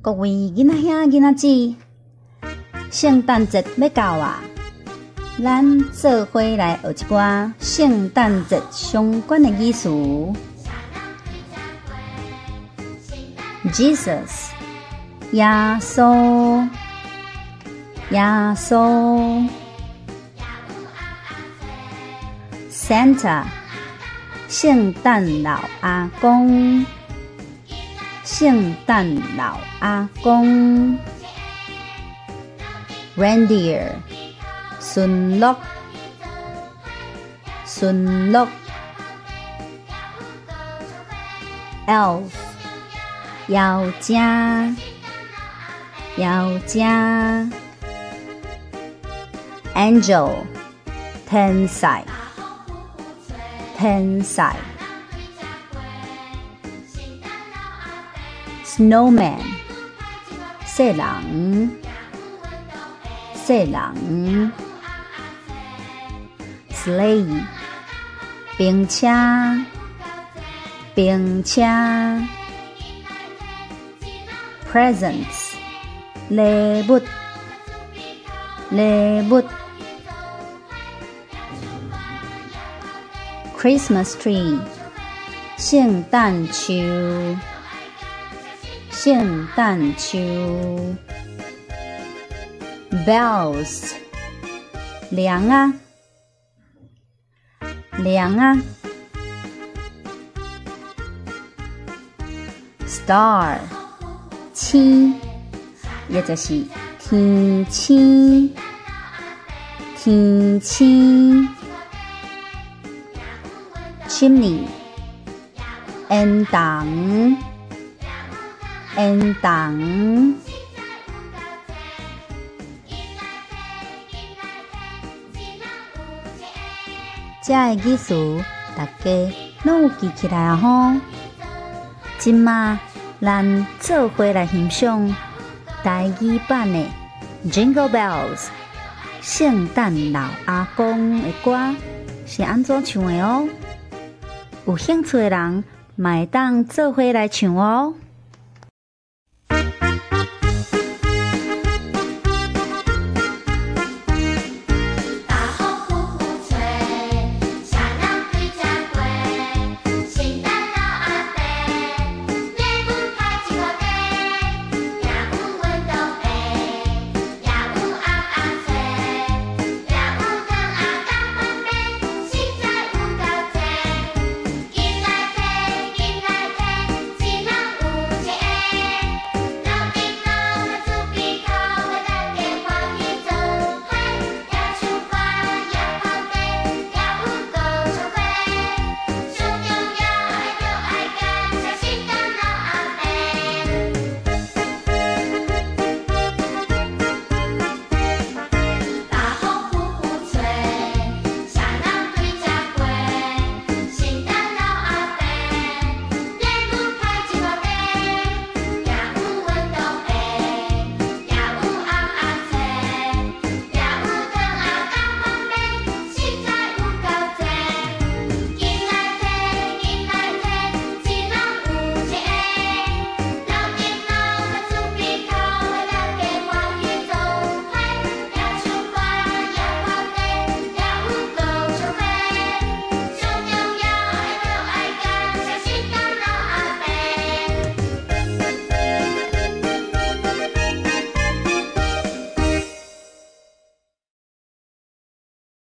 各位囡仔兄、囡仔姊，圣诞节要到啊！咱做伙来学一寡圣诞节相关的语词。Jesus， 耶稣，耶稣。Santa， 圣诞老阿公，圣诞老阿公。Reindeer， 驯鹿，驯鹿。Elf， 妖精，妖精。Angel， 天使，天使。Snowman， 雪人，雪人。Sleigh， 冰车，冰车。Presents， 礼物，礼物。Christmas tree， 圣诞树，圣诞树。Bells， 铃啊，铃啊。Star， 星，也就是天星，天星。Chimney， 烟筒，烟筒。这个语词大家拢有记起来啊吼！今嘛，咱做伙来欣赏台语版的《Jingle Bells》圣诞老阿公的歌是安怎唱的哦？有兴趣的人，嘛会当做伙来唱哦。